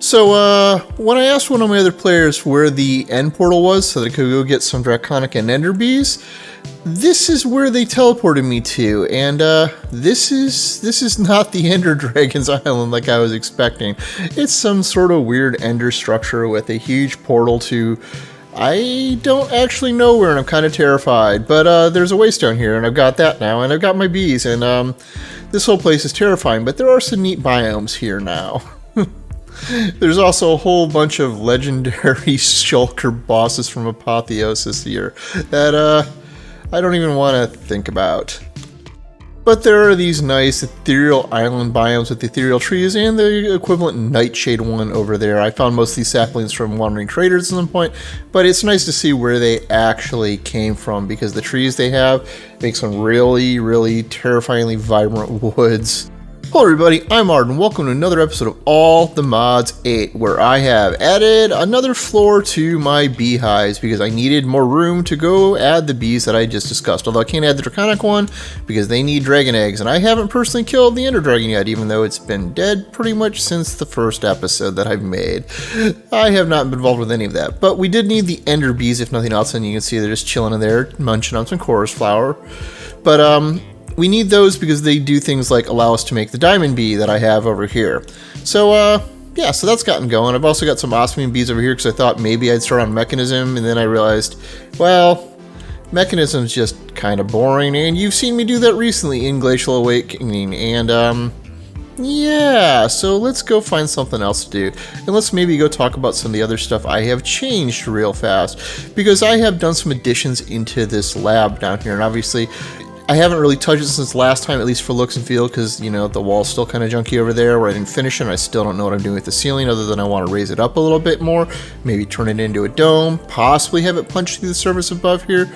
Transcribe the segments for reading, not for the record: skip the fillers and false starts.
So, when I asked one of my other players where the end portal was so that I could go get some Draconic and Ender Bees, this is where they teleported me to, and this is not the Ender Dragon's Island like I was expecting. It's some sort of weird Ender structure with a huge portal to... I don't actually know where, and I'm kind of terrified, but there's a waste down here, and I've got that now, and I've got my bees, and this whole place is terrifying, but there are some neat biomes here now. There's also a whole bunch of legendary shulker bosses from Apotheosis here that I don't even want to think about. But there are these nice ethereal island biomes with ethereal trees and the equivalent nightshade one over there. I found most of these saplings from wandering traders at some point, but it's nice to see where they actually came from because the trees they have make some really, really terrifyingly vibrant woods. Hello everybody, I'm Arden. Welcome to another episode of All the Mods 8, where I have added another floor to my beehives because I needed more room to go add the bees that I just discussed. Although I can't add the Draconic one because they need dragon eggs, and I haven't personally killed the Ender Dragon yet, even though it's been dead pretty much since the first episode that I've made. I have not been involved with any of that, but we did need the Ender Bees if nothing else, and you can see they're just chilling in there, munching on some chorus flower. But we need those because they do things like allow us to make the diamond bee that I have over here. So, yeah, so that's gotten going. I've also got some osmium bees over here because I thought maybe I'd start on mechanism, and then I realized, well, mechanism's just kind of boring, and you've seen me do that recently in Glacial Awakening, and, yeah, so let's go find something else to do. And let's maybe go talk about some of the other stuff I have changed real fast, because I have done some additions into this lab down here, and obviously I haven't really touched it since last time, at least for looks and feel, because, you know, the wall's still kind of junky over there where I didn't finish it, and I still don't know what I'm doing with the ceiling other than I want to raise it up a little bit more, maybe turn it into a dome, possibly have it punch through the surface above here.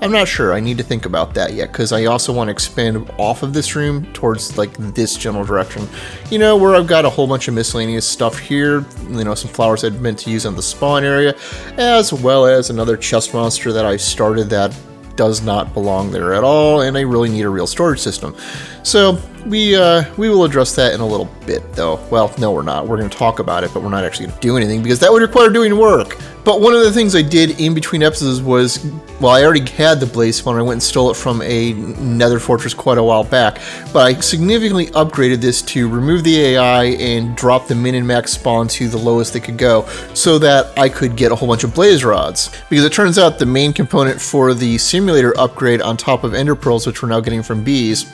I'm not sure. I need to think about that yet, because I also want to expand off of this room towards, like, this general direction. You know, where I've got a whole bunch of miscellaneous stuff here, you know, some flowers I'd meant to use on the spawn area, as well as another chest monster that I started that does not belong there at all, and I really need a real storage system. So we will address that in a little bit, though. Well, no, we're not. We're going to talk about it, but we're not actually going to do anything because that would require doing work. But one of the things I did in between episodes was, well, I already had the blaze spawner. I went and stole it from a nether fortress quite a while back, but I significantly upgraded this to remove the AI and drop the min and max spawn to the lowest they could go so that I could get a whole bunch of blaze rods. Because it turns out the main component for the simulator upgrade on top of ender pearls, which we're now getting from bees,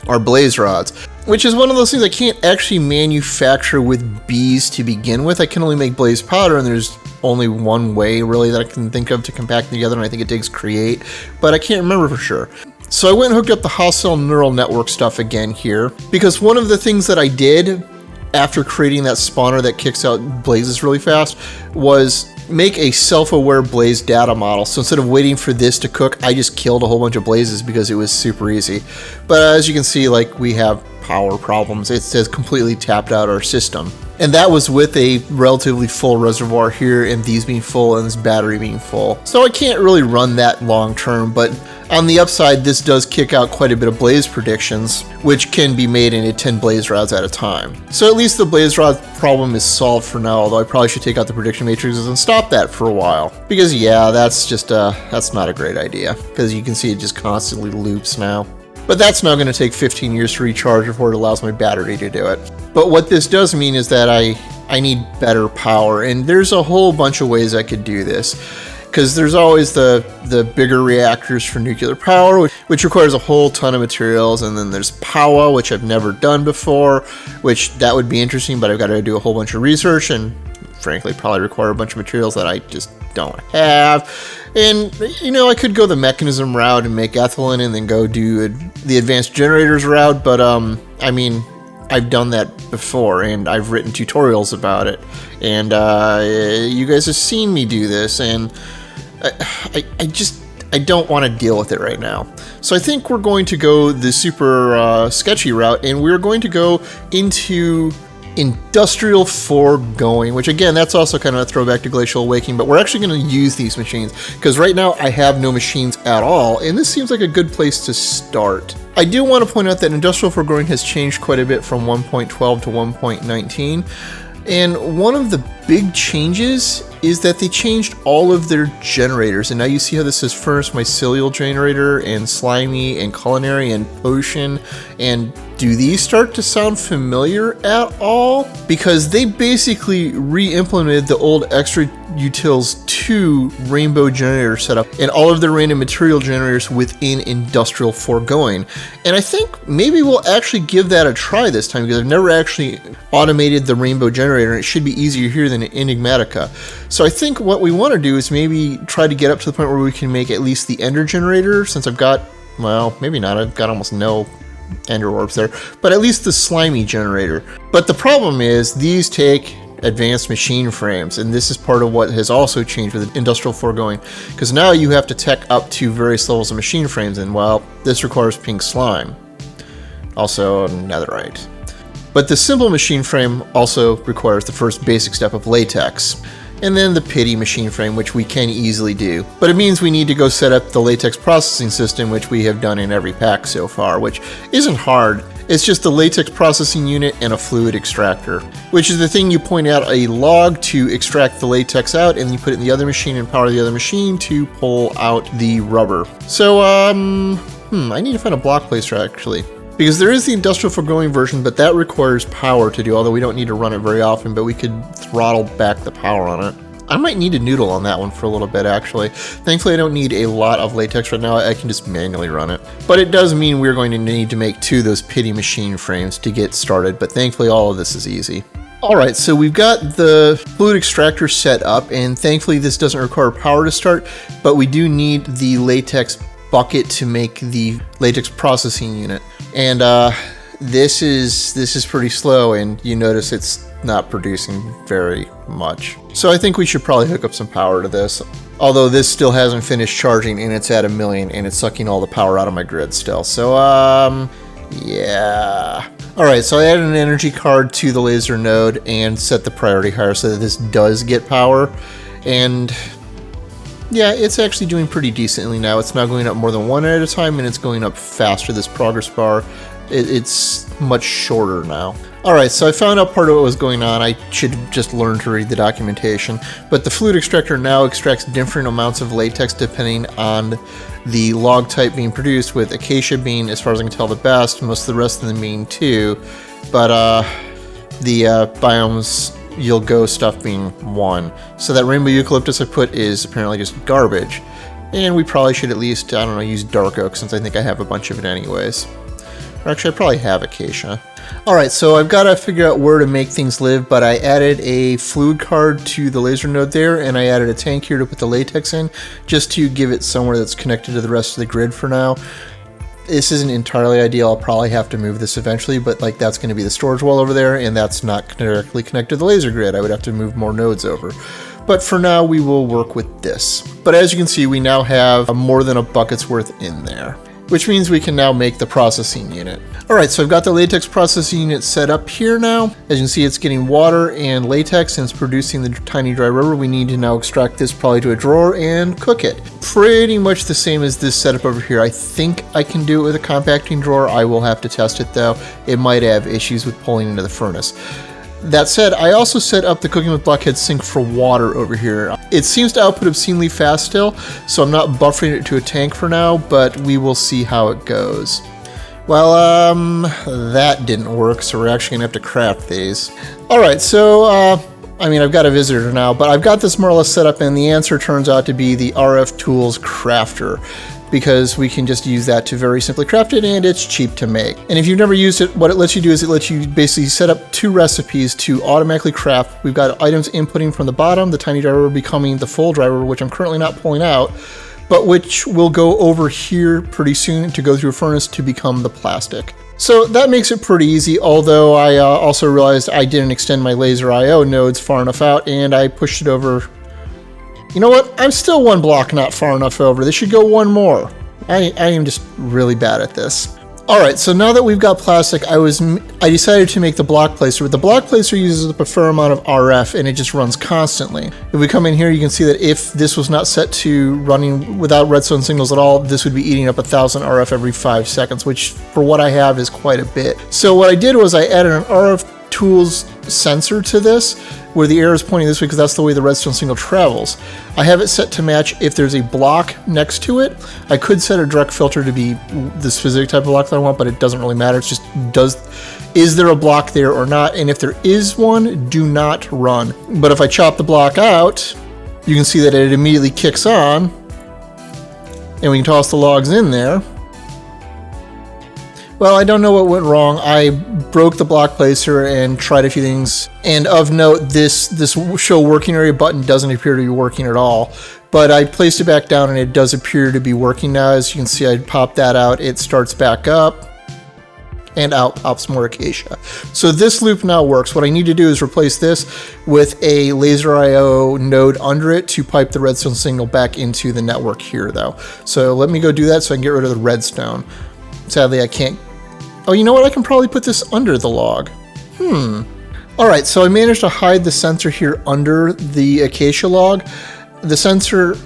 are blaze rods, which is one of those things I can't actually manufacture with bees to begin with. I can only make blaze powder, and there's only one way really that I can think of to compact them together, and I think it takes create, but I can't remember for sure. So I went and hooked up the Hostile Neural Network stuff again here, because one of the things that I did after creating that spawner that kicks out blazes really fast was make a self-aware blaze data model. So instead of waiting for this to cook, I just killed a whole bunch of blazes because it was super easy. But as you can see, like, we have power problems. It says completely tapped out our system. And that was with a relatively full reservoir here, and these being full and this battery being full. So I can't really run that long term, but on the upside, this does kick out quite a bit of blaze predictions, which can be made into 10 blaze rods at a time. So at least the blaze rod problem is solved for now, although I probably should take out the prediction matrices and stop that for a while. Because yeah, that's just, that's not a great idea, because you can see it just constantly loops now. But that's now going to take 15 years to recharge before it allows my battery to do it. But what this does mean is that I need better power, and there's a whole bunch of ways I could do this. Because there's always the bigger reactors for nuclear power, which requires a whole ton of materials, and then there's power, which I've never done before, which that would be interesting, but I've got to do a whole bunch of research, and frankly probably require a bunch of materials that I just don't have. And, you know, I could go the mechanism route and make ethylene and then go do the advanced generators route, but, I mean, I've done that before, and I've written tutorials about it, and you guys have seen me do this, and I don't want to deal with it right now. So I think we're going to go the super sketchy route, and we're going to go into Industrial Foregoing, which again, that's also kind of a throwback to Glacial Awakening, but we're actually going to use these machines, because right now I have no machines at all, and this seems like a good place to start. I do want to point out that Industrial Foregoing has changed quite a bit from 1.12 to 1.19. And one of the big changes is that they changed all of their generators. And now you see how this says furnace, mycelial generator, and slimy, and culinary, and potion. And do these start to sound familiar at all? Because they basically re-implemented the old extra utils 2 rainbow generator setup and all of the random material generators within Industrial Foregoing. And I think maybe we'll actually give that a try this time, because I've never actually automated the rainbow generator, and it should be easier here than in Enigmatica. So I think what we want to do is maybe try to get up to the point where we can make at least the ender generator, since I've got, well, maybe not, I've got almost no ender orbs there, but at least the slimy generator. But the problem is these take advanced machine frames, and this is part of what has also changed with Industrial Foregoing, because now you have to tech up to various levels of machine frames, and well, this requires pink slime, also netherite. But the simple machine frame also requires the first basic step of latex, and then the pity machine frame, which we can easily do. But it means we need to go set up the latex processing system, which we have done in every pack so far, which isn't hard. It's just the latex processing unit and a fluid extractor, which is the thing you point out a log to extract the latex out, and you put it in the other machine and power the other machine to pull out the rubber. So, I need to find a block placer actually. Because there is the Industrial Foregoing version, but that requires power to do, although we don't need to run it very often, but we could throttle back the power on it. I might need a noodle on that one for a little bit, actually. Thankfully, I don't need a lot of latex right now. I can just manually run it. But it does mean we're going to need to make 2 of those pity machine frames to get started, but thankfully all of this is easy. Alright, so we've got the fluid extractor set up, and thankfully this doesn't require power to start, but we do need the latex bucket to make the latex processing unit. And this is pretty slow, and you notice it's not producing very much. So I think we should probably hook up some power to this. Although this still hasn't finished charging, and it's at 1,000,000, and it's sucking all the power out of my grid still. So yeah. Alright, so I added an energy card to the laser node and set the priority higher so that this does get power. And yeah, it's actually doing pretty decently now. It's now going up more than 1 at a time, and it's going up faster, this progress bar. It's much shorter now. Alright, so I found out part of what was going on. I should have just learned to read the documentation. But the fluid extractor now extracts different amounts of latex depending on the log type being produced, with acacia being, as far as I can tell, the best, most of the rest of them being too. But the biomes you'll go stuff being 1. So that rainbow eucalyptus I put is apparently just garbage. And we probably should at least, I don't know, use dark oak, since I think I have a bunch of it anyways. Or actually, I probably have acacia. Alright, so I've got to figure out where to make things live, but I added a fluid card to the laser node there, and I added a tank here to put the latex in, just to give it somewhere that's connected to the rest of the grid for now. This isn't entirely ideal. I'll probably have to move this eventually, but like that's going to be the storage wall over there, and that's not directly connected to the laser grid. I would have to move more nodes over. But for now, we will work with this. But as you can see, we now have more than a bucket's worth in there, which means we can now make the processing unit. Alright, so I've got the latex processing unit set up here now. As you can see, it's getting water and latex, and it's producing the tiny dry rubber. We need to now extract this probably to a drawer and cook it. Pretty much the same as this setup over here. I think I can do it with a compacting drawer. I will have to test it though. It might have issues with pulling into the furnace. That said, I also set up the cooking with blockhead sink for water over here. It seems to output obscenely fast still, so I'm not buffering it to a tank for now, but we will see how it goes. Well, that didn't work, so we're actually gonna have to craft these. Alright, so, I mean, I've got a visitor now, but I've got this more or less set up, and the answer turns out to be the RF Tools Crafter, because we can just use that to very simply craft it, and it's cheap to make. And if you've never used it, what it lets you do is it lets you basically set up 2 recipes to automatically craft. We've got items inputting from the bottom, the tiny driver becoming the full driver, which I'm currently not pulling out, but which will go over here pretty soon to go through a furnace to become the plastic. So that makes it pretty easy, although I also realized I didn't extend my laser IO nodes far enough out, and I pushed it over. You know what? I'm still 1 block not far enough over. This should go 1 more. I am just really bad at this. Alright, so now that we've got plastic, I decided to make the block placer, but the block placer uses up a fair amount of RF, and it just runs constantly. If we come in here, you can see that if this was not set to running without redstone signals at all, this would be eating up 1,000 RF every 5 seconds, which for what I have is quite a bit. So what I did was I added an RF tools sensor to this, where the arrow is pointing this way because that's the way the redstone signal travels. I have it set to match if there's a block next to it. I could set a direct filter to be the specific type of block that I want, but it doesn't really matter. It's just is there a block there or not? And if there is one, do not run. But if I chop the block out, you can see that it immediately kicks on, and we can toss the logs in there. Well, I don't know what went wrong. I broke the block placer and tried a few things. And of note, this show working area button doesn't appear to be working at all. But I placed it back down and it does appear to be working now. As you can see, I popped that out. It starts back up. And out pops more acacia. So this loop now works. What I need to do is replace this with a laser IO node under it to pipe the redstone signal back into the network here, though. So let me go do that so I can get rid of the redstone. Sadly, I can't. Oh, you know what? I can probably put this under the log. All right, so I managed to hide the sensor here under the acacia log. The sensor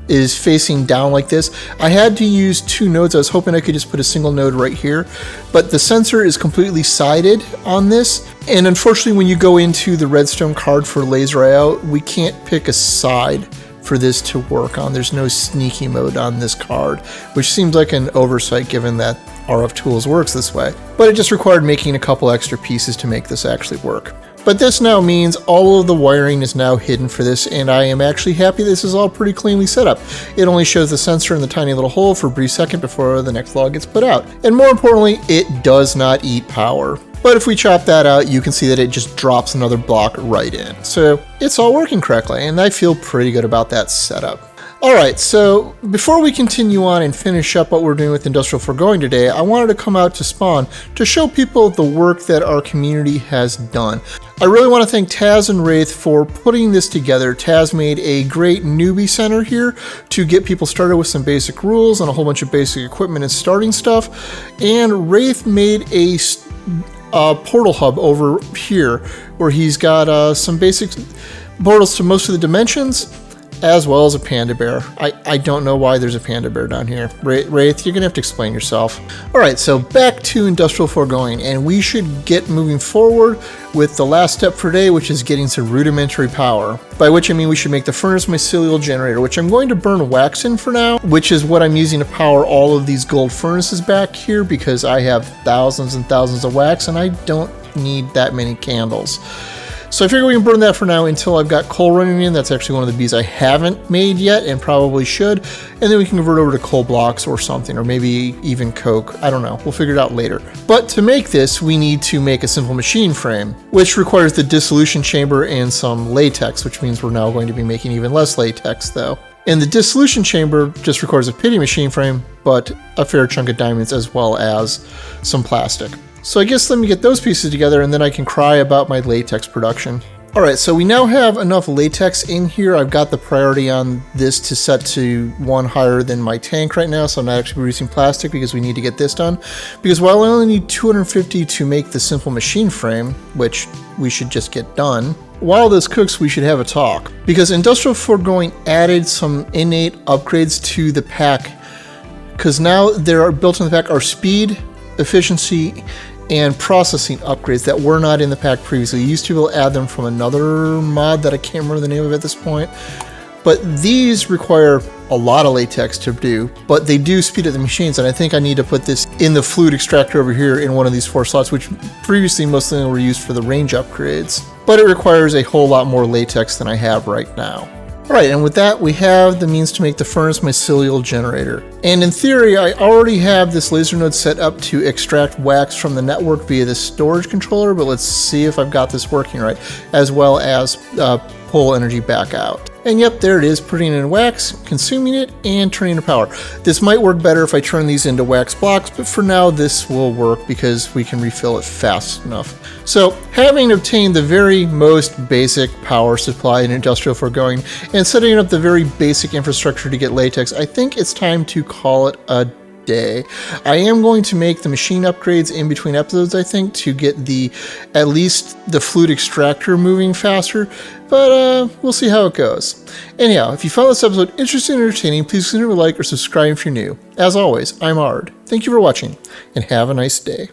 is facing down like this. I had to use two nodes. I was hoping I could just put a single node right here, but the sensor is completely sided on this. And unfortunately, when you go into the redstone card for laser IO, we can't pick a side for this to work on. There's no sneaky mode on this card, which seems like an oversight given that RF Tools works this way. But it just required making a couple extra pieces to make this actually work. But this now means all of the wiring is now hidden for this, and I am actually happy this is all pretty cleanly set up. It only shows the sensor in the tiny little hole for a brief second before the next log gets put out. And more importantly, it does not eat power. But if we chop that out, you can see that it just drops another block right in. So it's all working correctly, and I feel pretty good about that setup. Alright, so before we continue on and finish up what we're doing with Industrial Foregoing today, I wanted to come out to Spawn to show people the work that our community has done. I really want to thank Taz and Wraith for putting this together. Taz made a great newbie center here to get people started with some basic rules and a whole bunch of basic equipment and starting stuff. And Wraith made a portal hub over here where he's got some basic portals to most of the dimensions, as well as a panda bear. I don't know why there's a panda bear down here. Wraith, you're gonna have to explain yourself. All right, so back to Industrial Foregoing, and we should get moving forward with the last step for today, which is getting some rudimentary power. By which I mean we should make the furnace mycelial generator, which I'm going to burn wax in for now, which is what I'm using to power all of these gold furnaces back here because I have thousands and thousands of wax and I don't need that many candles. So I figure we can burn that for now until I've got coal running in. That's actually one of the bees I haven't made yet and probably should. And then we can convert over to coal blocks or something, or maybe even coke. I don't know. We'll figure it out later. But to make this, we need to make a simple machine frame, which requires the dissolution chamber and some latex, which means we're now going to be making even less latex though. And the dissolution chamber just requires a pity machine frame, but a fair chunk of diamonds as well as some plastic. So I guess let me get those pieces together and then I can cry about my latex production. Alright, so we now have enough latex in here. I've got the priority on this to set to 1 higher than my tank right now, so I'm not actually producing plastic because we need to get this done. Because while I only need 250 to make the simple machine frame, which we should just get done, while this cooks we should have a talk. Because Industrial Foregoing added some innate upgrades to the pack, because now there are built in the pack are speed, efficiency, and processing upgrades that were not in the pack previously. You used to be able to add them from another mod that I can't remember the name of at this point. But these require a lot of latex to do, but they do speed up the machines, and I think I need to put this in the fluid extractor over here in one of these 4 slots, which previously most of them were used for the range upgrades. But it requires a whole lot more latex than I have right now. Alright, and with that we have the means to make the furnace mycelial generator. And in theory I already have this laser node set up to extract wax from the network via the storage controller, but let's see if I've got this working right, as well as pull energy back out. And yep, there it is, putting in wax, consuming it, and turning to power. This might work better if I turn these into wax blocks, but for now this will work because we can refill it fast enough. So, having obtained the very most basic power supply in Industrial Foregoing, and setting up the very basic infrastructure to get latex, I think it's time to call it a day. I am going to make the machine upgrades in between episodes, I think, to get at least the fluid extractor moving faster, but we'll see how it goes. Anyhow, if you found this episode interesting and entertaining, please consider a like or subscribe if you're new. As always, I'm Ard. Thank you for watching, and have a nice day.